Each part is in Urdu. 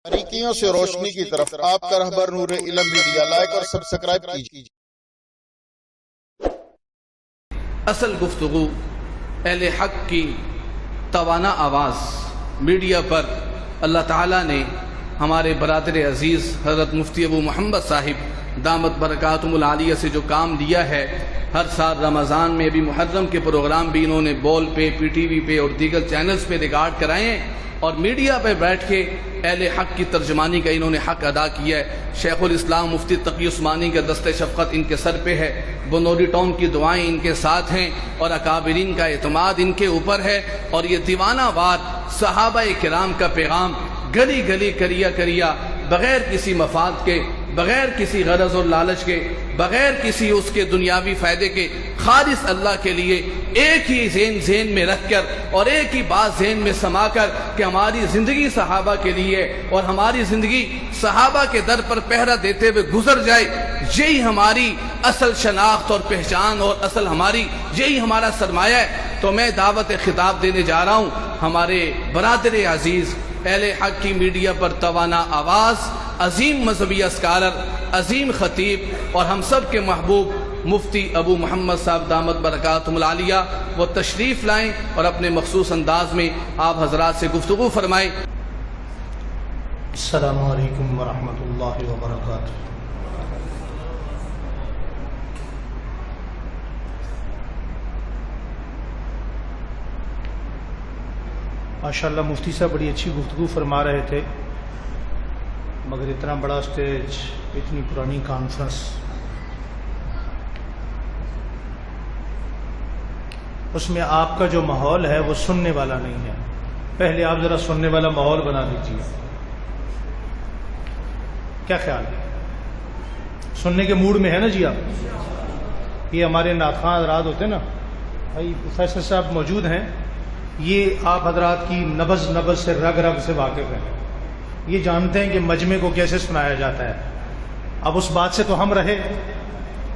باریکیوں سے روشنی کی طرف آپ کا رہبر نور علم میڈیا لائک اور سبسکرائب کیجیے۔ اصل گفتگو اہل حق کی توانا آواز میڈیا پر اللہ تعالیٰ نے ہمارے برادر عزیز حضرت مفتی ابو محمد صاحب دامت برکاتہم العالیہ سے جو کام لیا ہے، ہر سال رمضان میں بھی محرم کے پروگرام بھی انہوں نے بول پہ، پی ٹی وی پہ اور دیگر چینلز پہ ریکارڈ کرائے ہیں، اور میڈیا پہ بیٹھ کے اہل حق کی ترجمانی کا انہوں نے حق ادا کیا ہے۔ شیخ الاسلام مفتی تقی عثمانی کا دست شفقت ان کے سر پہ ہے، بنوری ٹاؤن کی دعائیں ان کے ساتھ ہیں، اور اکابرین کا اعتماد ان کے اوپر ہے، اور یہ دیوانہ وار صحابہ کرام کا پیغام گلی گلی کریا کریا، بغیر کسی مفاد کے، بغیر کسی غرض اور لالچ کے، بغیر کسی اس کے دنیاوی فائدے کے، خالص اللہ کے لیے ایک ہی ذہن میں رکھ کر اور ایک ہی بات ذہن میں سما کر کہ ہماری زندگی صحابہ کے لیے اور ہماری زندگی صحابہ کے در پر پہرا دیتے ہوئے گزر جائے، یہی ہماری اصل شناخت اور پہچان اور اصل یہی ہمارا سرمایہ ہے۔ تو میں دعوت خطاب دینے جا رہا ہوں ہمارے برادر عزیز اہل حق کی میڈیا پر توانا آواز، عظیم مذہبی اسکالر، عظیم خطیب اور ہم سب کے محبوب مفتی ابو محمد صاحب دامت برکاتہم العالیہ، وہ تشریف لائیں اور اپنے مخصوص انداز میں آپ حضرات سے گفتگو فرمائیں۔ السلام علیکم ورحمۃ اللہ وبرکاتہ۔ ماشاءاللہ مفتی صاحب بڑی اچھی گفتگو فرما رہے تھے، مگر اتنا بڑا سٹیج، اتنی پرانی کانفرنس، اس میں آپ کا جو ماحول ہے وہ سننے والا نہیں ہے۔ پہلے آپ ذرا سننے والا ماحول بنا لیجیے، کیا خیال ہے؟ سننے کے موڈ میں ہے نا جی آپ؟ یہ ہمارے نعت خواں حضرات ہوتے ہیں نا، بھائی پروفیسر صاحب موجود ہیں، یہ آپ حضرات کی نبض سے رگ سے واقف ہیں، یہ جانتے ہیں کہ مجمع کو کیسے سنایا جاتا ہے۔ اب اس بات سے تو ہم رہے،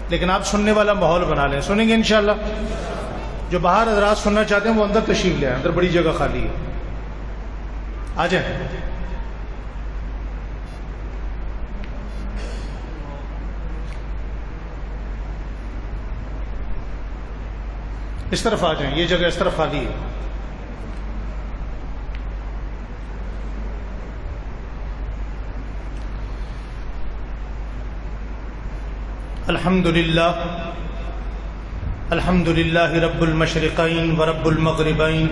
لیکن آپ سننے والا ماحول بنا لیں، سنیں گے انشاءاللہ۔ جو باہر حضرات سننا چاہتے ہیں وہ اندر تشریف لے آئیں، اندر بڑی جگہ خالی ہے، آ جائیں۔ اس طرف آ جائیں، یہ جگہ اس طرف خالی ہے۔ الحمد للہ رب المشرقین ورب المغربین،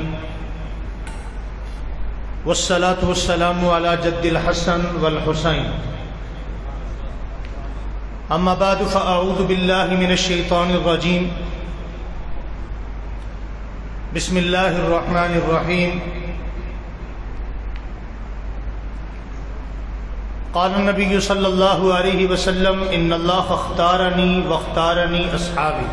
والصلاة والسلام علی جد الحسن والحسین، اما بعد فاعوذ باللہ من الشیطان الرجیم، بسم اللہ الرحمن الرحیم۔ قال النبی صلی اللہ علیہ وسلم ان اللہ اختارنی واختارنی اصحابی۔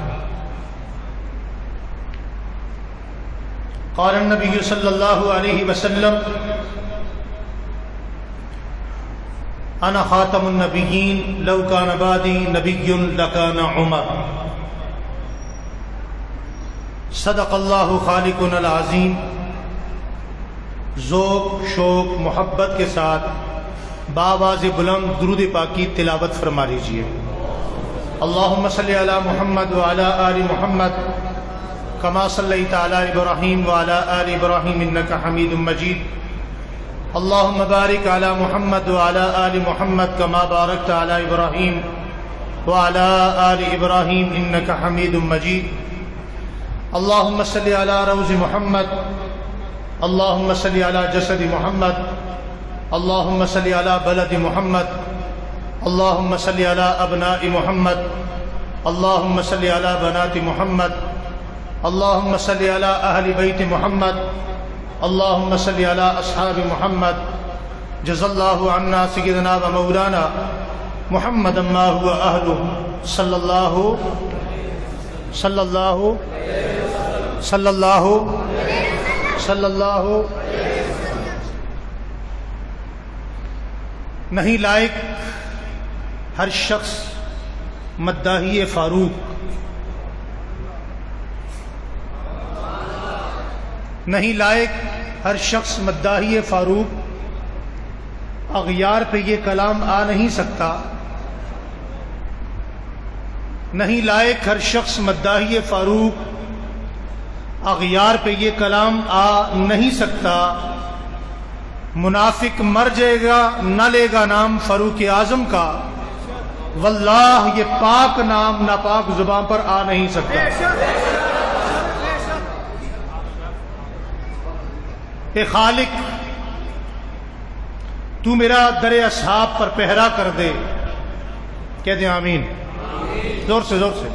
قال النبی صلی اللہ علیہ وسلم انا خاتم النبیین لو کان بعدی نبی لکان عمر۔ صدق اللہ خالقنا العظیم۔ ذوق، شوق، محبت کے ساتھ بآواز بلند درود پاک کی تلاوت فرما لیجیے۔ اللہم صلی علی محمد وعلی آل محمد کما صلیت علی ابراہیم وعلی آل ابراہیم انک حمید مجید۔ اللہم بارک علی محمد وعلی آل محمد کما بارکت علی ابراہیم وعلی آل ابراہیم انک حمید مجید۔ اللہم صلی علی روض محمد، اللہم صلی علی جسد محمد، اللہم صلی علی بلد محمد، اللہم صلی علی ابناء محمد، اللہم صلی علی بنات محمد، اللہم صلی علی اہل بیت محمد، اللہم صلی علی اصحاب محمد۔ جزا اللہ عنا سیدنا و مولانا محمد ما هو اہلہ صلی اللہ صلی اللہ صلی اللہ صلی اللہ۔ نہیں لائق ہر شخص مداحی فاروق، نہیں لائق ہر شخص مداحی فاروق، اغیار پہ یہ کلام آ نہیں سکتا، نہیں لائق ہر شخص مداحی فاروق، اغیار پہ یہ کلام آ نہیں سکتا، منافق مر جائے گا نہ لے گا نام فاروق اعظم کا، واللہ یہ پاک نام ناپاک زبان پر آ نہیں سکتا۔ اے خالق تو میرا در اصحاب پر پہرا کر دے، کہہ دیں آمین، زور سے زور سے۔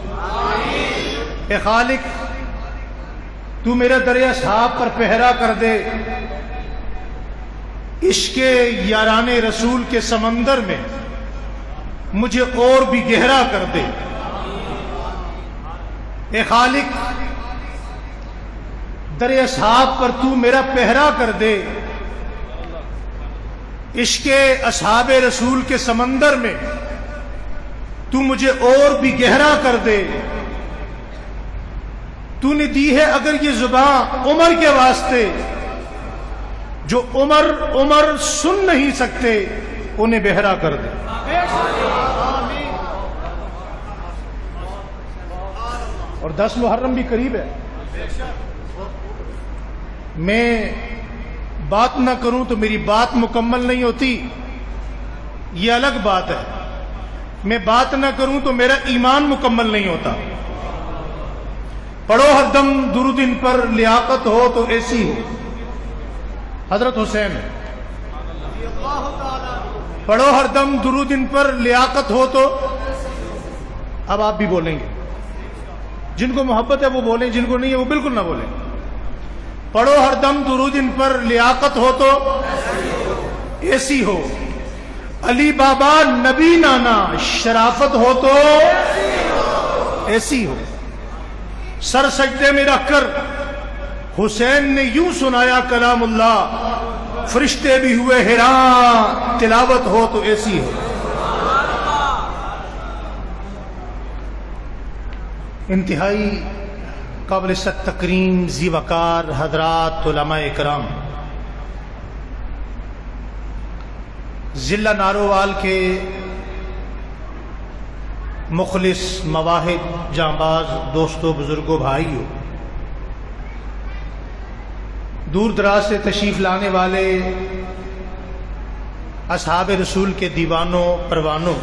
اے خالق تو میرا در اصحاب پر پہرا کر دے، عشق یاران رسول کے سمندر میں مجھے اور بھی گہرا کر دے۔ اے خالق در اصحاب پر تو میرا پہرا کر دے، عشق اصحاب رسول کے سمندر میں تو مجھے اور بھی گہرا کر دے۔ تو نے دی ہے اگر یہ زبان عمر کے واسطے، جو عمر سن نہیں سکتے انہیں بہرا کر دے۔ اور 10 محرم بھی قریب ہے، میں بات نہ کروں تو میری بات مکمل نہیں ہوتی، یہ الگ بات ہے، میں بات نہ کروں تو میرا ایمان مکمل نہیں ہوتا۔ پڑھو ہر دم درود ان پر لیاقت ہو تو ایسی ہو، حضرت حسین، پڑھو ہر دم درود ان پر لیاقت ہو تو، اب آپ بھی بولیں گے، جن کو محبت ہے وہ بولیں، جن کو نہیں ہے وہ بالکل نہ بولیں۔ پڑھو ہر دم درود ان پر لیاقت ہو تو ایسی ہو، علی بابا نبی نانا شرافت ہو تو ایسی ہو۔ سر سجدے میں رکھ کر حسین نے یوں سنایا کلام اللہ، فرشتے بھی ہوئے حیران تلاوت ہو تو ایسی ہو۔ انتہائی قابل تکریم ذی وقار حضرات علماء اکرام، ضلع نارووال کے مخلص مواہب جانباز دوستوں بزرگوں بھائیوں، دور دراز سے تشریف لانے والے اصحاب رسول کے دیوانوں پروانوں،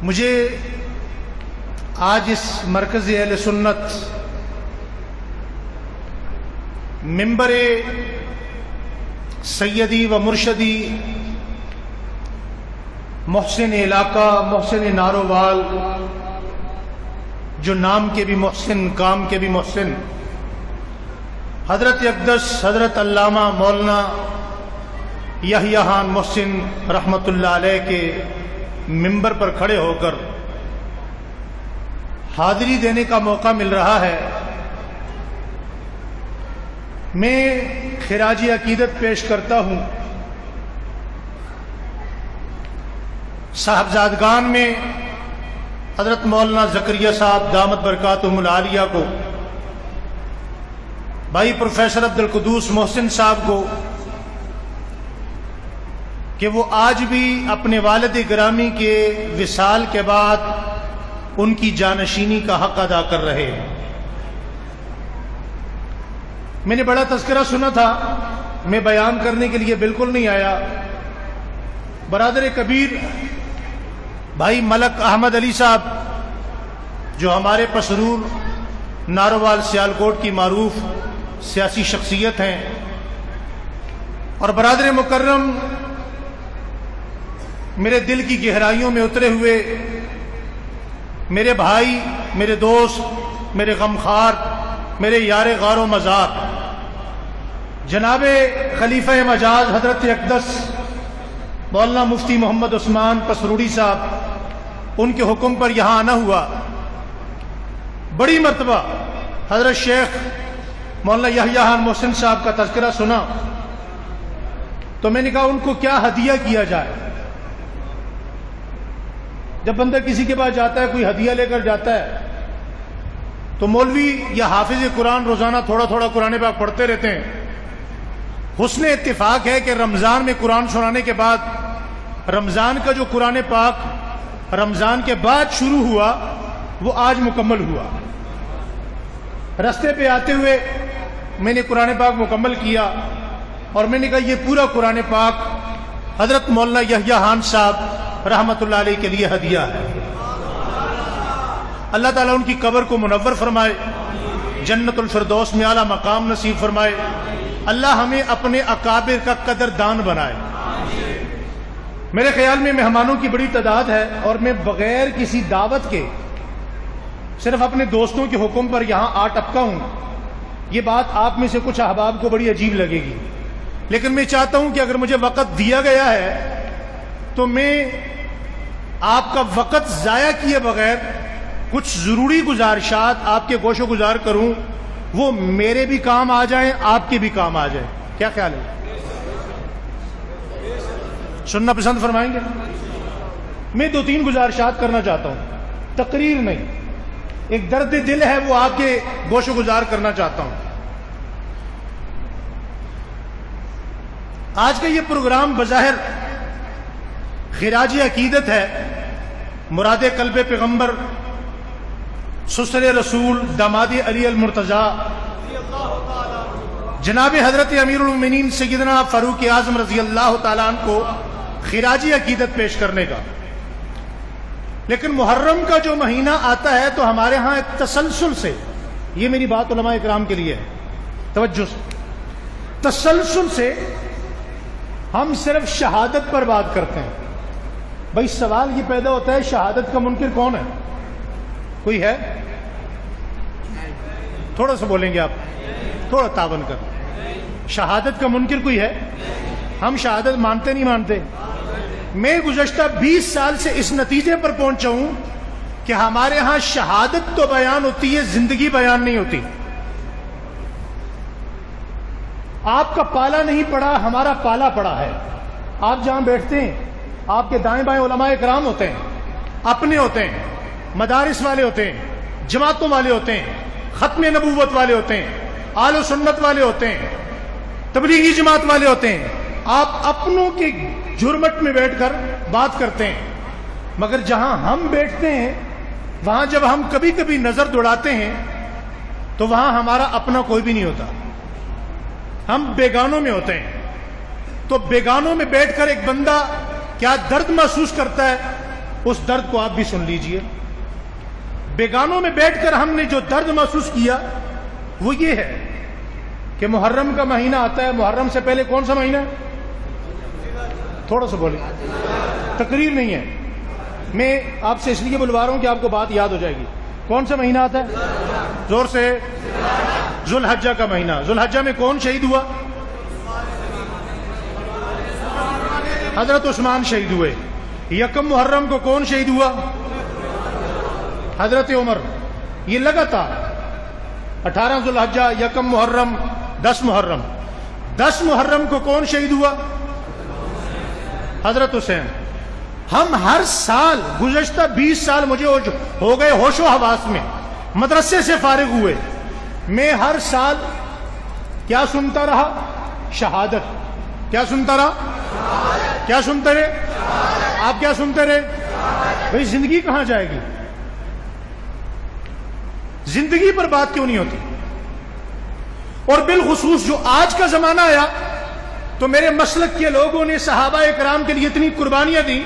مجھے آج اس مرکز اہل سنت منبر سیدی و مرشدی محسن علاقہ محسن نارووال، جو نام کے بھی محسن کام کے بھی محسن، حضرت اقدس حضرت علامہ مولانا یحییٰ خان محسن رحمۃ اللہ علیہ کے منبر پر کھڑے ہو کر حاضری دینے کا موقع مل رہا ہے، میں خراج عقیدت پیش کرتا ہوں صاحبزادگان میں حضرت مولانا زکریا صاحب دامت برکاتہم العالیہ کو، بھائی پروفیسر عبدالقدوس محسن صاحب کو، کہ وہ آج بھی اپنے والد گرامی کے وصال کے بعد ان کی جانشینی کا حق ادا کر رہے ہیں۔ میں نے بڑا تذکرہ سنا تھا، میں بیان کرنے کے لیے بالکل نہیں آیا۔ برادر کبیر بھائی ملک احمد علی صاحب، جو ہمارے پسرور نارووال سیالکوٹ کی معروف سیاسی شخصیت ہیں، اور برادر مکرم میرے دل کی گہرائیوں میں اترے ہوئے میرے بھائی، میرے دوست، میرے غمخوار، میرے یار غار و مزار، جناب خلیفہ مجاز حضرت اقدس مولانا مفتی محمد عثمان پسروڑی صاحب، ان کے حکم پر یہاں آنا ہوا۔ بڑی مرتبہ حضرت شیخ مولانا یحییٰ خان محسن صاحب کا تذکرہ سنا تو میں نے کہا ان کو کیا ہدیہ کیا جائے۔ جب بندہ کسی کے پاس جاتا ہے، کوئی ہدیہ لے کر جاتا ہے، تو مولوی یا حافظ قرآن روزانہ تھوڑا تھوڑا قرآن پاک پڑھتے رہتے ہیں، حسن اتفاق ہے کہ رمضان میں قرآن سنانے کے بعد رمضان کا جو قرآن پاک رمضان کے بعد شروع ہوا وہ آج مکمل ہوا. رستے پہ آتے ہوئے میں نے قرآن پاک مکمل کیا اور میں نے کہا یہ پورا قرآن پاک حضرت مولانا یحییٰ خان صاحب رحمۃ اللہ علیہ کے لیے ہدیہ ہے. اللہ تعالیٰ ان کی قبر کو منور فرمائے، جنت الفردوس میں اعلیٰ مقام نصیب فرمائے. اللہ ہمیں اپنے اکابر کا قدردان بنائے. میرے خیال میں مہمانوں کی بڑی تعداد ہے اور میں بغیر کسی دعوت کے صرف اپنے دوستوں کے حکم پر یہاں آ ٹپکا ہوں. یہ بات آپ میں سے کچھ احباب کو بڑی عجیب لگے گی، لیکن میں چاہتا ہوں کہ اگر مجھے وقت دیا گیا ہے تو میں آپ کا وقت ضائع کیے بغیر کچھ ضروری گزارشات آپ کے گوش و گزار کروں، وہ میرے بھی کام آ جائیں، آپ کے بھی کام آ جائیں. کیا خیال ہے؟ سننا پسند فرمائیں گے؟ میں 2-3 گزارشات کرنا چاہتا ہوں، تقریر نہیں، ایک درد دل ہے وہ آپ کے گوش و گزار کرنا چاہتا ہوں. آج کا یہ پروگرام بظاہر خراج عقیدت ہے. مراد قلب پیغمبر سسر رسول داماد علی المرتضیٰ جناب حضرت امیر المومنین سیدنا فاروق اعظم رضی اللہ تعالیٰ عنہ کو خراج عقیدت پیش کرنے کا. لیکن محرم کا جو مہینہ آتا ہے تو ہمارے ہاں ایک تسلسل سے، یہ میری بات علماء اکرام کے لیے ہے، توجہ سے، تسلسل سے ہم صرف شہادت پر بات کرتے ہیں. بھائی سوال یہ پیدا ہوتا ہے شہادت کا منکر کون ہے؟ کوئی ہے؟ تھوڑا سا بولیں گے آپ، تھوڑا تعاون کر. شہادت کا منکر کوئی ہے؟ ہم شہادت مانتے نہیں مانتے. میں گزشتہ 20 سال سے اس نتیجے پر پہنچا ہوں کہ ہمارے ہاں شہادت تو بیان ہوتی ہے، زندگی بیان نہیں ہوتی. آپ کا پالا نہیں پڑا، ہمارا پالا پڑا ہے. آپ جہاں بیٹھتے ہیں آپ کے دائیں بائیں علماء کرام ہوتے ہیں، اپنے ہوتے ہیں، مدارس والے ہوتے ہیں، جماعتوں والے ہوتے ہیں، ختم نبوت والے ہوتے ہیں، اہل سنت والے ہوتے ہیں، تبلیغی جماعت والے ہوتے ہیں. آپ اپنوں کے جھرمٹ میں بیٹھ کر بات کرتے ہیں، مگر جہاں ہم بیٹھتے ہیں وہاں جب ہم کبھی کبھی نظر دوڑاتے ہیں تو وہاں ہمارا اپنا کوئی بھی نہیں ہوتا، ہم بیگانوں میں ہوتے ہیں. تو بیگانوں میں بیٹھ کر ایک بندہ کیا درد محسوس کرتا ہے اس درد کو آپ بھی سن لیجئے. بیگانوں میں بیٹھ کر ہم نے جو درد محسوس کیا وہ یہ ہے کہ محرم کا مہینہ آتا ہے. محرم سے پہلے کون سا مہینہ ہے؟ تھوڑا سا بولیں، تقریر نہیں ہے. میں آپ سے اس لیے بلوا رہا ہوں کہ آپ کو بات یاد ہو جائے گی. کون سا مہینہ آتا ہے؟ زور سے. ذو الحجہ کا مہینہ. ذو الحجہ میں کون شہید ہوا؟ حضرت عثمان شہید ہوئے. یکم محرم کو کون شہید ہوا؟ حضرت عمر. یہ لگاتار 18 ذو الحجہ، یکم محرم، 10 محرم. 10 محرم کو کون شہید ہوا؟ حضرت حسین. ہم ہر سال گزشتہ 20 سال مجھے ہو گئے ہوش و حواس میں، مدرسے سے فارغ ہوئے، میں ہر سال کیا سنتا رہا؟ شہادت. کیا سنتا رہا؟ کیا سنتے رہے؟ آپ کیا سنتے رہے؟ بھئی زندگی کہاں جائے گی؟ زندگی پر بات کیوں نہیں ہوتی؟ اور بالخصوص جو آج کا زمانہ آیا تو میرے مسلک کے لوگوں نے صحابہ اکرام کے لیے اتنی قربانیاں دی،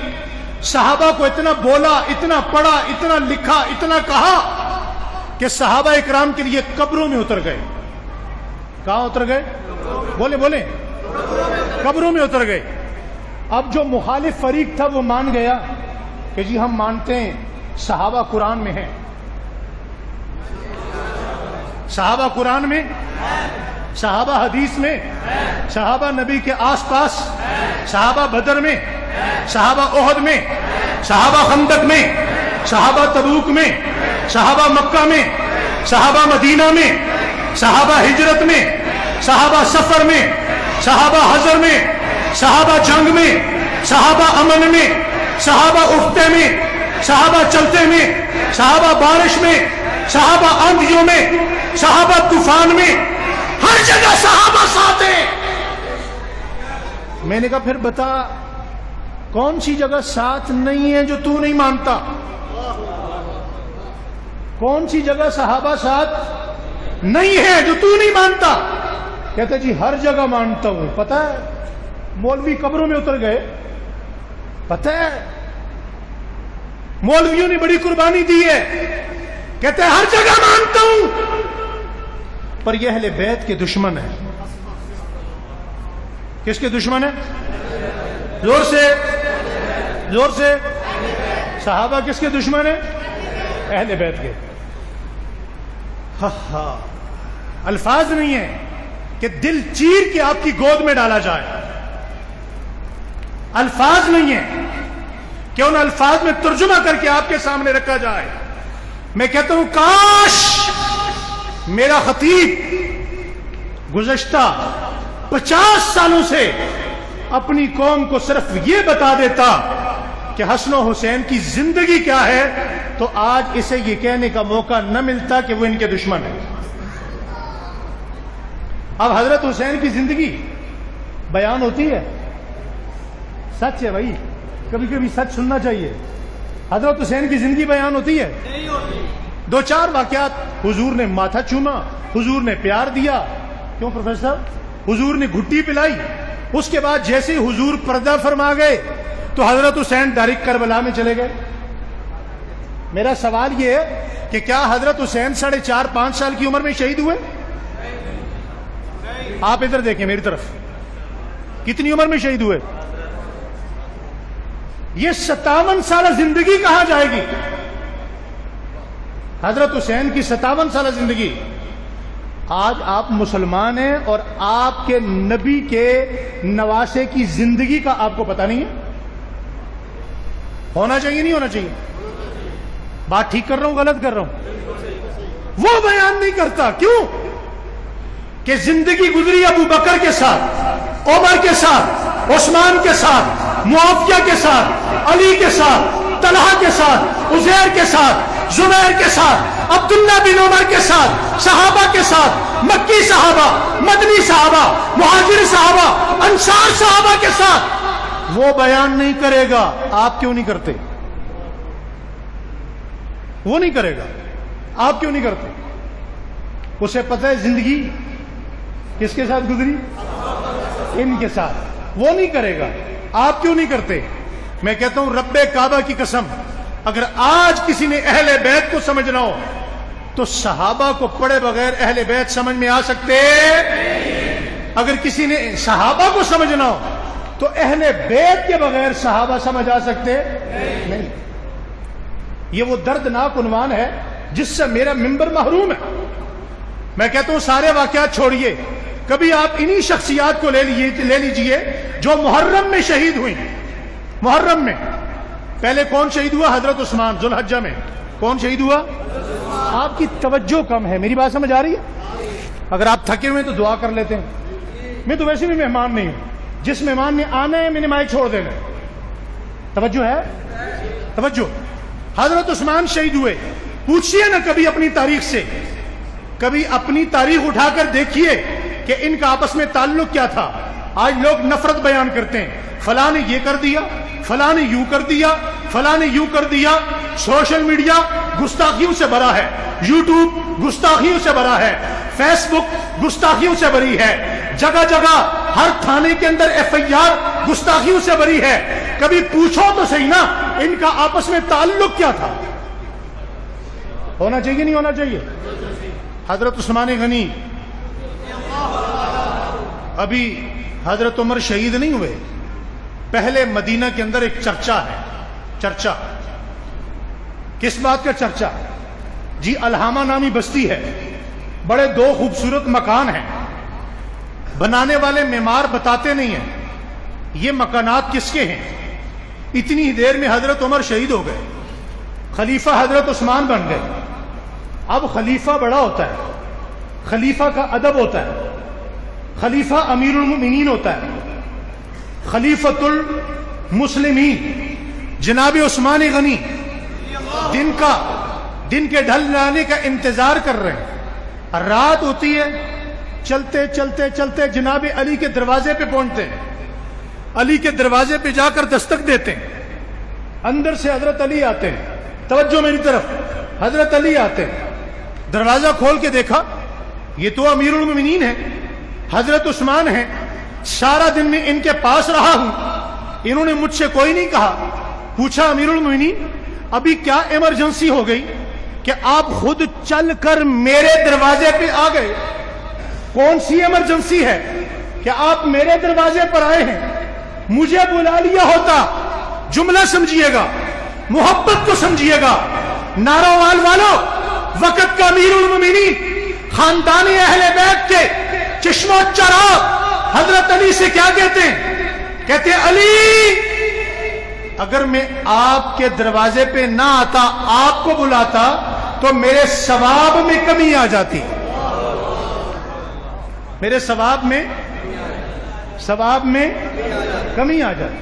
صحابہ کو اتنا بولا، اتنا پڑھا، اتنا لکھا، اتنا کہا کہ صحابہ اکرام کے لیے قبروں میں اتر گئے. کہاں اتر گئے؟ بولے بولے. قبروں میں اتر گئے. اب جو مخالف فریق تھا وہ مان گیا کہ جی ہم مانتے ہیں صحابہ قرآن میں ہیں. صحابہ قرآن میں، صحابہ حدیث میں، صحابہ نبی کے آس پاس، صحابہ بدر میں، صحابہ احد میں، صحابہ خندق میں، صحابہ تبوک میں، صحابہ مکہ میں، صحابہ مدینہ میں، صحابہ ہجرت میں، صحابہ سفر میں، صحابہ حضر میں، صحابہ جنگ میں، صحابہ امن میں، صحابہ اٹھتے میں، صحابہ چلتے میں، صحابہ بارش میں، صحابہ آندھیوں میں، صحابہ طوفان میں، ہر جگہ صحابہ ساتھ ہیں. میں نے کہا پھر بتا کون سی جگہ ساتھ نہیں ہے جو تو نہیں مانتا؟ کون سی جگہ صحابہ ساتھ نہیں ہے جو تو نہیں مانتا؟ کہتے جی ہر جگہ مانتا ہوں. پتہ ہے مولوی قبروں میں اتر گئے, پتہ ہے مولویوں نے بڑی قربانی دی ہے, کہتے ہیں ہر جگہ مانتا ہوں, پر یہ اہل بیت کے دشمن ہے. کس کے دشمن ہے؟ زور سے, زور سے. صحابہ کس کے دشمن ہے؟ اہل بیت کے. الفاظ نہیں ہے کہ دل چیر کے آپ کی گود میں ڈالا جائے, الفاظ نہیں ہے کہ ان الفاظ میں ترجمہ کر کے آپ کے سامنے رکھا جائے. میں کہتا ہوں کاش میرا خطیب گزشتہ 50 سالوں سے اپنی قوم کو صرف یہ بتا دیتا کہ حسن و حسین کی زندگی کیا ہے, تو آج اسے یہ کہنے کا موقع نہ ملتا کہ وہ ان کے دشمن ہیں. اب حضرت حسین کی زندگی بیان ہوتی ہے, سچ ہے بھائی, کبھی کبھی سچ سننا چاہیے. حضرت حسین کی زندگی بیان ہوتی ہے؟ دو چار واقعات, حضور نے ماتھا چوما, حضور نے پیار دیا, کیوں پروفیسر صاحب, حضور نے گھٹی پلائی, اس کے بعد جیسے حضور پردہ فرما گئے تو حضرت حسین ڈائریکٹ کربلا میں چلے گئے. میرا سوال یہ ہے کہ کیا حضرت حسین 4.5-5 سال کی عمر میں شہید ہوئے؟ آپ ادھر دیکھیں میری طرف, کتنی عمر میں شہید ہوئے؟ یہ 57 سالہ زندگی کہاں جائے گی؟ حضرت حسین کی 57 سالہ زندگی. آج آپ مسلمان ہیں اور آپ کے نبی کے نواسے کی زندگی کا آپ کو پتہ نہیں ہے. ہونا چاہیے نہیں ہونا چاہیے؟ بات ٹھیک کر رہا ہوں غلط کر رہا ہوں؟ وہ بیان نہیں کرتا, کیوں کہ زندگی گزری ابو بکر کے ساتھ, عمر کے ساتھ, عثمان کے ساتھ, معاویہ کے ساتھ, علی کے ساتھ, طلحہ کے ساتھ, عزیر کے ساتھ, زبیر کے ساتھ, عبداللہ بن عمر کے ساتھ, صحابہ کے ساتھ, مکی صحابہ, مدنی صحابہ, مہاجر صحابہ, انصار صحابہ کے ساتھ. وہ بیان نہیں کرے گا. آپ کیوں نہیں کرتے؟ وہ نہیں کرے گا. آپ کیوں نہیں کرتے؟ اسے پتہ ہے زندگی کس کے ساتھ گزری؟ ان کے ساتھ. وہ نہیں کرے گا. آپ کیوں نہیں کرتے؟ میں کہتا ہوں رب کعبہ کی قسم, اگر آج کسی نے اہل بیت کو سمجھنا ہو تو صحابہ کو پڑھے بغیر اہل بیت سمجھ میں آ سکتے؟ اگر کسی نے صحابہ کو سمجھنا ہو تو اہل بیت کے بغیر صحابہ سمجھ آ سکتے نہیں. یہ وہ دردناک عنوان ہے جس سے میرا ممبر محروم ہے. میں کہتا ہوں سارے واقعات چھوڑیے, کبھی آپ انہی شخصیات کو لے لیجئے جو محرم میں شہید ہوئی. محرم میں پہلے کون شہید ہوا؟ حضرت عثمان. ذوالحجہ میں کون شہید ہوا؟ آپ کی توجہ کم ہے. میری بات سمجھ آ رہی ہے؟ اگر آپ تھکے ہوئے تو دعا کر لیتے ہیں. میں تو ویسے بھی مہمان نہیں ہوں, جس مہمان نے آنا ہے میں نے مائک چھوڑ دینا. توجہ ہے؟ توجہ. حضرت عثمان شہید ہوئے. پوچھئے نا کبھی اپنی تاریخ سے, کبھی اپنی تاریخ اٹھا کر دیکھیے کہ ان کا آپس میں تعلق کیا تھا. آج لوگ نفرت بیان کرتے ہیں, فلاں نے یہ کر دیا, فلاں نے یوں کر دیا, فلاں نے یوں کر دیا. سوشل میڈیا گستاخیوں سے بھرا ہے, یوٹیوب گستاخیوں سے بھرا ہے, فیس بک گستاخیوں سے بھری ہے, جگہ جگہ ہر تھانے کے اندر FIR گستاخیوں سے بھری ہے. کبھی پوچھو تو صحیح نا ان کا آپس میں تعلق کیا تھا؟ ہونا چاہیے نہیں ہونا چاہیے؟ حضرت عثمان غنی, ابھی حضرت عمر شہید نہیں ہوئے, پہلے مدینہ کے اندر ایک چرچا ہے. چرچا کس بات کا چرچا؟ جی الہامہ نامی بستی ہے, بڑے 2 خوبصورت مکان ہیں, بنانے والے معمار بتاتے نہیں ہیں یہ مکانات کس کے ہیں. اتنی ہی دیر میں حضرت عمر شہید ہو گئے, خلیفہ حضرت عثمان بن گئے. اب خلیفہ بڑا ہوتا ہے, خلیفہ کا ادب ہوتا ہے, خلیفہ امیر المؤمنین ہوتا ہے, خلیفۃ المسلمین جناب عثمان غنی دن کے ڈھل جانے کا انتظار کر رہے ہیں. رات ہوتی ہے, چلتے چلتے چلتے جناب علی کے دروازے پہ پہنچتے ہیں. علی کے دروازے پہ جا کر دستک دیتے ہیں. اندر سے حضرت علی آتے ہیں. توجہ میری طرف. حضرت علی آتے ہیں. دروازہ کھول کے دیکھا یہ تو امیر المومنین ہے, حضرت عثمان ہیں. سارا دن میں ان کے پاس رہا ہوں, انہوں نے مجھ سے کوئی نہیں کہا. پوچھا امیر المومنین ابھی کیا ایمرجنسی ہو گئی کہ آپ خود چل کر میرے دروازے پہ آ گئے؟ کون سی ایمرجنسی ہے کہ آپ میرے دروازے پر آئے ہیں؟ مجھے بلا لیا ہوتا. جملہ سمجھیے گا, محبت کو سمجھیے گا. ناروال والو, وقت کا امیر المومنین خاندان اہل بیت کے چشم و چراغ حضرت علی سے کیا کہتے ہیں؟ کہتے ہیں علی اگر میں آپ کے دروازے پہ نہ آتا, آپ کو بلاتا, تو میرے ثواب میں کمی آ جاتی. میرے ثواب میں کمی آ جاتی.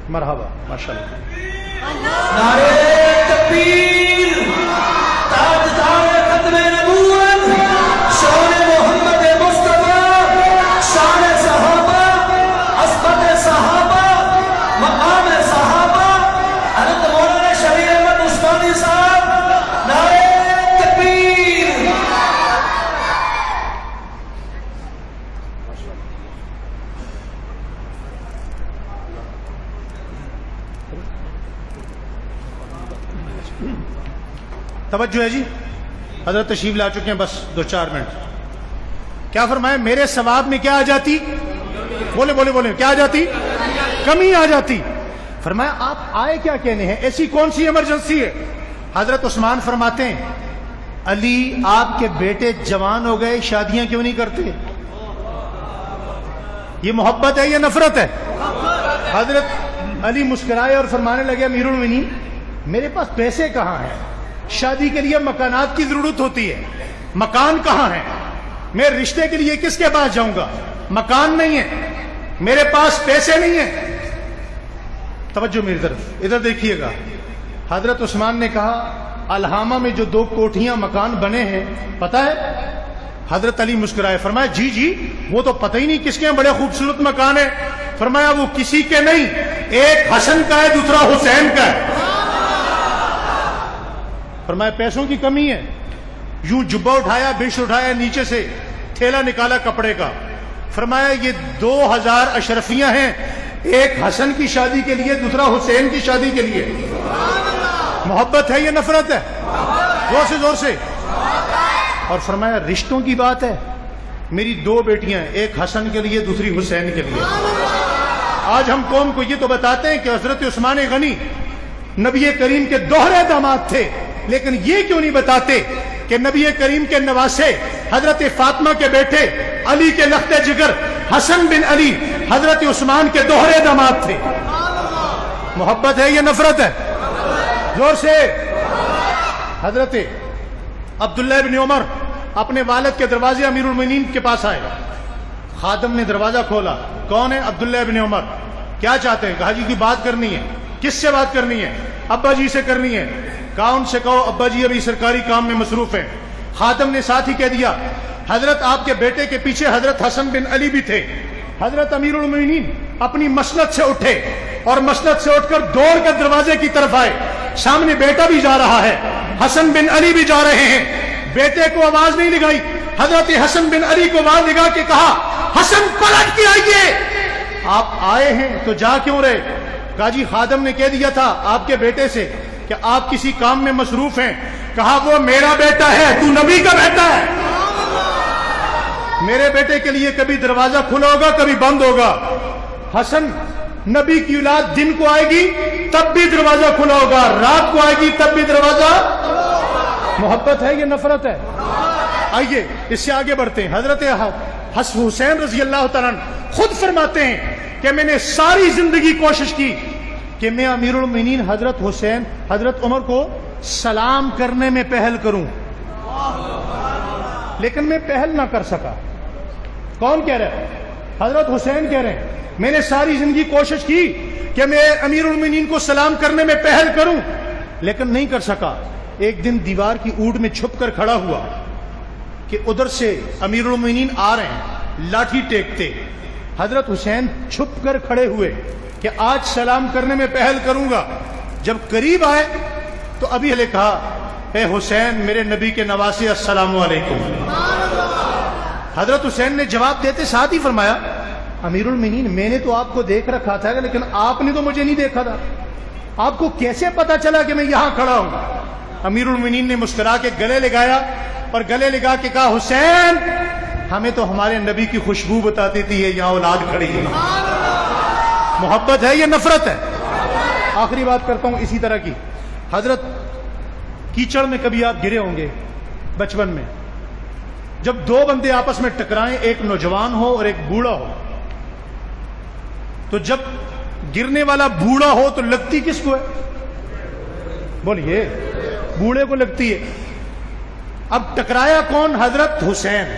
مرحبا, ماشاءاللہ. نعرے تکبیر, تاجدار ختم نبوت, شان محمد مصطفیٰ, شان صحابہ, عصمت صحابہ, مقام صحابہ, حضرت مولانا شبیر احمد عثمانی صاحب. نعرے تکبیر. توجہ ہے جی, حضرت تشریف لا چکے ہیں, بس 2-4 منٹ. کیا فرمایا؟ میرے ثواب میں کیا آ جاتی؟ بولے بولے بولے, کیا آ جاتی؟ کمی آ جاتی. فرمایا آپ آئے کیا کہنے ہیں, ایسی کون سی ایمرجنسی ہے؟ حضرت عثمان فرماتے ہیں علی آپ کے بیٹے جوان ہو گئے, شادیاں کیوں نہیں کرتے؟ یہ محبت ہے یا نفرت ہے؟ حضرت علی مسکرائے اور فرمانے لگے امیر المومنین میرے پاس پیسے کہاں ہیں؟ شادی کے لیے مکانات کی ضرورت ہوتی ہے, مکان کہاں ہے؟ میں رشتے کے لیے کس کے پاس جاؤں گا؟ مکان نہیں ہے, میرے پاس پیسے نہیں ہیں. توجہ میری طرف, ادھر دیکھیے گا. حضرت عثمان نے کہا الہامہ میں جو 2 کوٹھیاں مکان بنے ہیں پتہ ہے؟ حضرت علی مسکرائے, فرمایا جی جی وہ تو پتہ ہی نہیں کس کے ہیں, بڑے خوبصورت مکان ہیں. فرمایا وہ کسی کے نہیں, ایک حسن کا ہے, دوسرا حسین کا ہے. فرمایا پیسوں کی کمی ہے. یوں جبہ اٹھایا, بش اٹھایا, نیچے سے تھیلا نکالا کپڑے کا. فرمایا یہ 2000 اشرفیاں ہیں, ایک حسن کی شادی کے لیے, دوسرا حسین کی شادی کے لیے. محبت ہے یا نفرت ہے؟ زور سے. اور فرمایا رشتوں کی بات ہے, میری 2 بیٹیاں ہیں, ایک حسن کے لیے, دوسری حسین کے لیے. آج ہم قوم کو یہ تو بتاتے ہیں کہ حضرت عثمان غنی نبی کریم کے دوہرے داماد تھے, لیکن یہ کیوں نہیں بتاتے کہ نبی کریم کے نواسے حضرت فاطمہ کے بیٹے علی کے لخت جگر حسن بن علی حضرت عثمان کے دوہرے داماد تھے. محبت ہے یا نفرت ہے؟ زور سے. حضرت عبداللہ بن عمر اپنے والد کے دروازے امیر المومنین کے پاس آئے. خادم نے دروازہ کھولا. کون ہے؟ عبداللہ بن عمر. کیا چاہتے ہیں؟ کہا جی کی بات کرنی ہے. کس سے بات کرنی ہے؟ ابا جی سے کرنی ہے. کہا ان سے کہو ابا جی ابھی سرکاری کام میں مصروف ہیں. خادم نے ساتھ ہی کہہ دیا حضرت آپ کے بیٹے کے پیچھے حضرت حسن بن علی بھی تھے. حضرت امیر المومنین اپنی مسند سے اٹھے اور مسند سے اٹھ کر دوڑ کر دروازے کی طرف آئے. سامنے بیٹا بھی جا رہا ہے, حسن بن علی بھی جا رہے ہیں. بیٹے کو آواز نہیں لگائی, حضرت حسن بن علی کو آواز لگا کے کہا حسن پلٹ کے آئیے. آپ آئے ہیں تو جا کیوں رہے؟ کہا جی خادم نے کہہ دیا تھا آپ کے بیٹے سے کہ آپ کسی کام میں مصروف ہیں. کہا وہ میرا بیٹا ہے, تو نبی کا بیٹا ہے. میرے بیٹے کے لیے کبھی دروازہ کھلا ہوگا, کبھی بند ہوگا. حسن نبی کی اولاد دن کو آئے گی تب بھی دروازہ کھلا ہوگا, رات کو آئے گی تب بھی دروازہ. محبت ہے یا نفرت ہے؟ آئیے اس سے آگے بڑھتے ہیں. حضرت حسین رضی اللہ تعالیٰ خود فرماتے ہیں کہ میں نے ساری زندگی کوشش کی کہ میں امیر المومنین حضرت حسین حضرت عمر کو سلام کرنے میں پہل کروں, لیکن میں پہل نہ کر سکا. کون کہہ رہا ہے؟ حضرت حسین کہہ رہے ہیں میں نے ساری زندگی کوشش کی کہ میں امیر المومنین کو سلام کرنے میں پہل کروں, لیکن نہیں کر سکا. ایک دن دیوار کی اوٹ میں چھپ کر کھڑا ہوا کہ ادھر سے امیر المومنین آ رہے ہیں لاٹھی ٹیکتے. حضرت حسین چھپ کر کھڑے ہوئے کہ آج سلام کرنے میں پہل کروں گا. جب قریب آئے تو ابھی نے کہا اے حسین میرے نبی کے نواسے السلام علیکم. حضرت حسین نے جواب دیتے ساتھ ہی فرمایا امیر المومنین میں نے تو آپ کو دیکھ رکھا تھا لیکن آپ نے تو مجھے نہیں دیکھا تھا, آپ کو کیسے پتا چلا کہ میں یہاں کھڑا ہوں؟ امیر المومنین نے مسکرا کے گلے لگایا اور گلے لگا کے کہا حسین ہمیں تو ہمارے نبی کی خوشبو بتاتی تھی یہ یہاں اولاد کھڑی ہے. محبت ہے یہ نفرت ہے؟ آخری بات کرتا ہوں اسی طرح کی. حضرت کیچڑ میں کبھی آپ گرے ہوں گے بچپن میں, جب دو بندے آپس میں ٹکرائیں, ایک نوجوان ہو اور ایک بوڑھا ہو, تو جب گرنے والا بوڑھا ہو تو لگتی کس کو ہے؟ بولیے, بوڑھے کو لگتی ہے. اب ٹکرایا کون؟ حضرت حسین.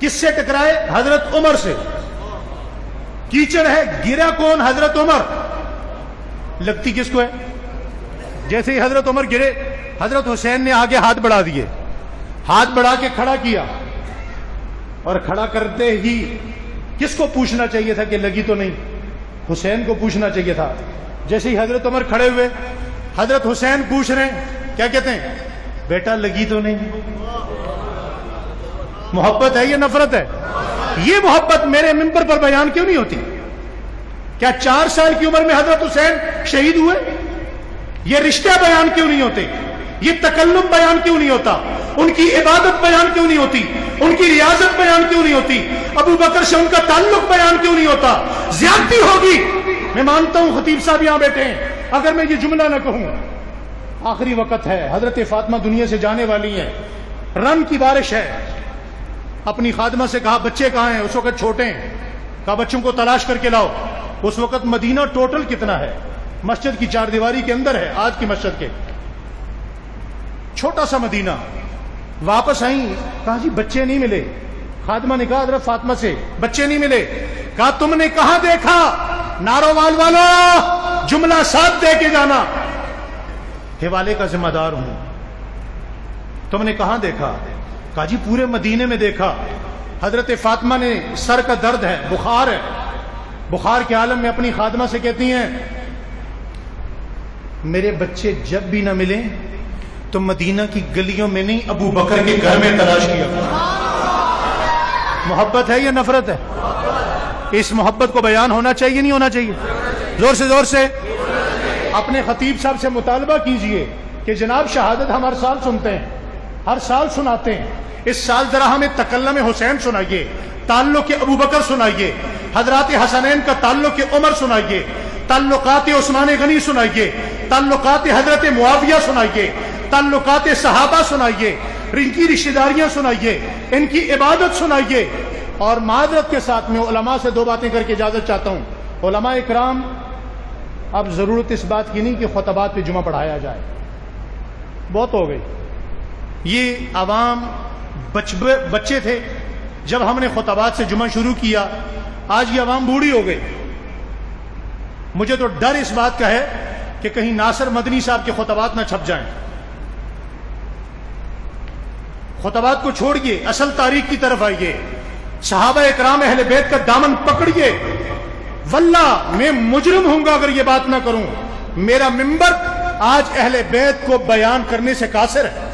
کس سے ٹکرائے؟ حضرت عمر سے. کیچڑ ہے, گرا کون؟ حضرت عمر. لگتی کس کو ہے؟ جیسے ہی حضرت عمر گرے, حضرت حسین نے آگے ہاتھ بڑھا دیے, ہاتھ بڑھا کے کھڑا کیا, اور کھڑا کرتے ہی کس کو پوچھنا چاہیے تھا کہ لگی تو نہیں؟ حسین کو پوچھنا چاہیے تھا. جیسے ہی حضرت عمر کھڑے ہوئے, حضرت حسین پوچھ رہے ہیں, کیا کہتے ہیں؟ بیٹا لگی تو نہیں؟ محبت ہے یہ نفرت ہے؟ یہ محبت میرے ممبر پر بیان کیوں نہیں ہوتی؟ کیا 4 سال کی عمر میں حضرت حسین شہید ہوئے؟ یہ رشتہ بیان کیوں نہیں ہوتے؟ یہ تکلم بیان کیوں نہیں ہوتا؟ ان کی عبادت بیان کیوں نہیں ہوتی؟ ان کی ریاضت بیان کیوں نہیں ہوتی؟ ابو بکر سے ان کا تعلق بیان کیوں نہیں ہوتا؟ زیادتی ہوگی. میں مانتا ہوں خطیب صاحب یہاں بیٹھے ہیں, اگر میں یہ جملہ نہ کہوں. آخری وقت ہے, حضرت فاطمہ دنیا سے جانے والی ہیں, رن کی بارش ہے. اپنی خادمہ سے کہا بچے کہاں ہیں؟ اس وقت چھوٹے ہیں. کہا بچوں کو تلاش کر کے لاؤ. اس وقت مدینہ ٹوٹل کتنا ہے؟ مسجد کی 4 دیواری کے اندر ہے, آج کی مسجد کے, چھوٹا سا مدینہ. واپس آئیں, کہا جی بچے نہیں ملے. خادمہ نے کہا حضرت فاطمہ سے بچے نہیں ملے. کہا تم نے کہاں دیکھا؟ نارووال والا جملہ ساتھ دے کے جانا, حوالے کا ذمہ دار ہوں. تم نے کہاں دیکھا؟ کہا جی پورے مدینے میں دیکھا. حضرت فاطمہ نے سر کا درد ہے, بخار ہے, بخار کے عالم میں اپنی خادمہ سے کہتی ہیں میرے بچے جب بھی نہ ملیں تو مدینہ کی گلیوں میں نہیں, ابو بکر کے گھر میں تلاش کیا. محبت ہے یا نفرت ہے؟ اس محبت کو بیان ہونا چاہیے نہیں ہونا چاہیے؟ زور سے اپنے خطیب صاحب سے مطالبہ کیجئے کہ جناب شہادت ہم ہر سال سنتے ہیں, ہر سال سناتے ہیں. اس سال ذرا ہمیں تکلم حسین سنائیے, تعلق ابو بکر سنائیے, حضرات حسنین کا تعلق عمر سنائیے, تعلقات عثمان غنی سنائیے, تعلقات حضرت معاویہ سنائیے, تعلقات صحابہ سنائیے, ان کی رشتہ داریاں سنائیے, ان کی عبادت سنائیے. اور معذرت کے ساتھ میں علماء سے 2 باتیں کر کے اجازت چاہتا ہوں. علماء اکرام, اب ضرورت اس بات کی نہیں کہ خطبات پہ جمعہ پڑھایا جائے, بہت ہو گئی. یہ عوام بچے تھے جب ہم نے خطبات سے جمعہ شروع کیا, آج یہ عوام بوڑھی ہو گئی. مجھے تو ڈر اس بات کا ہے کہ کہیں ناصر مدنی صاحب کے خطبات نہ چھپ جائیں. خطبات کو چھوڑیے, اصل تاریخ کی طرف آئیے, صحابہ اکرام اہل بیت کا دامن پکڑیے. واللہ میں مجرم ہوں گا اگر یہ بات نہ کروں. میرا منبر آج اہل بیت کو بیان کرنے سے قاصر ہے.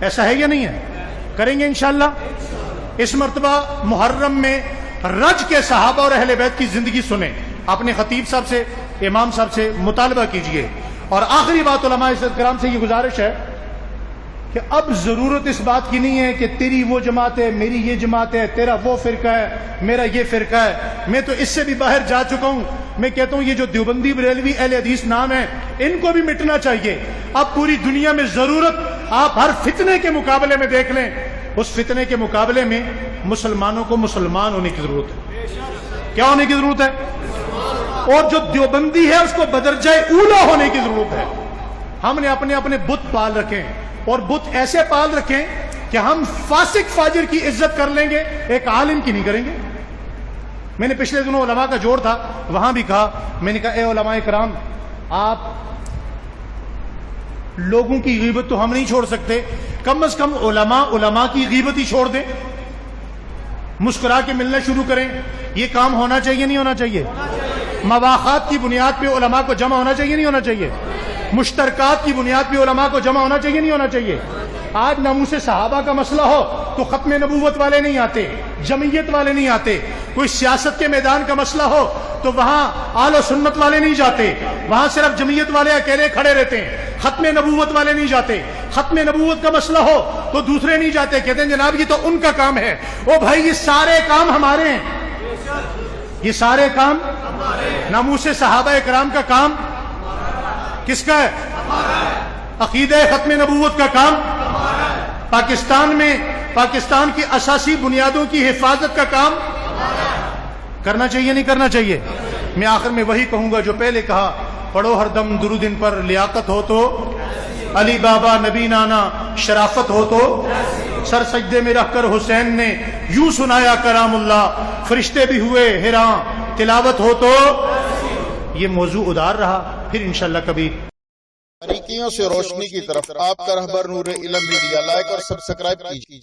ایسا ہے یا نہیں ہے؟ کریں گے انشاءاللہ. اس مرتبہ محرم میں رج کے صحابہ اور اہل بیت کی زندگی سنیں. اپنے خطیب صاحب سے, امام صاحب سے مطالبہ کیجئے. اور آخری بات علماء کرام سے یہ گزارش ہے کہ اب ضرورت اس بات کی نہیں ہے کہ تیری وہ جماعت ہے, میری یہ جماعت ہے, تیرا وہ فرقہ ہے, میرا یہ فرقہ ہے. میں تو اس سے بھی باہر جا چکا ہوں. میں کہتا ہوں یہ جو دیوبندی بریلوی اہل حدیث نام ہے ان کو بھی مٹنا چاہیے. اب پوری دنیا میں ضرورت, آپ ہر فتنے کے مقابلے میں دیکھ لیں, اس فتنے کے مقابلے میں مسلمانوں کو مسلمان ہونے کی ضرورت ہے. کیا ہونے کی ضرورت ہے؟ اور جو دیوبندی ہے اس کو بدرجہ اولا ہونے کی ضرورت ہے. ہم نے اپنے اپنے بت پال رکھے ہیں, اور بت ایسے پال رکھیں کہ ہم فاسق فاجر کی عزت کر لیں گے, ایک عالم کی نہیں کریں گے. میں نے پچھلے دنوں علماء کا جوڑ تھا, وہاں بھی کہا, میں نے کہا اے علماء کرام, آپ لوگوں کی غیبت تو ہم نہیں چھوڑ سکتے, کم از کم علماء کی غیبت ہی چھوڑ دیں. مسکرا کے ملنا شروع کریں. یہ کام ہونا چاہیے نہیں ہونا چاہیے؟ مواخات کی بنیاد پہ علماء کو جمع ہونا چاہیے نہیں ہونا چاہیے؟ مشترکات کی بنیاد پہ علماء کو جمع ہونا چاہیے نہیں ہونا چاہیے؟ آج ناموس صحابہ کا مسئلہ ہو تو ختم نبوت والے نہیں آتے، جمعیت والے نہیں آتے. کوئی سیاست کے میدان کا مسئلہ ہو تو وہاں آل و سنت والے نہیں جاتے، وہاں صرف جمعیت والے اکیلے کھڑے رہتے ہیں. ختم نبوت والے نہیں جاتے. ختم نبوت کا مسئلہ ہو تو دوسرے نہیں جاتے، کہتے ہیں جناب یہ تو ان کا کام ہے. او بھائی یہ سارے کام ہمارے ہیں، یہ سارے کام ناموس صحابہ اکرام کا کام کس کا ہے؟ عقیدہ ختم نبوت کا کام پاکستان میں پاکستان کی اساسی بنیادوں کی حفاظت کا کام کرنا چاہیے نہیں کرنا چاہیے؟ میں آخر میں وہی کہوں گا جو پہلے کہا، پڑھو ہر دم درود ان پر، لیاقت ہو تو علی بابا، نبی نانا شرافت ہو تو سر سجدے میں رکھ کر حسین نے یوں سنایا کلام اللہ، فرشتے بھی ہوئے حیران، تلاوت ہو تو. یہ موضوع ادار رہا، پھر انشاءاللہ کبھی. باریکیوں سے روشنی کی طرف آپ کا رہبر نور علم میڈیا، لائک اور سبسکرائب کیجیے.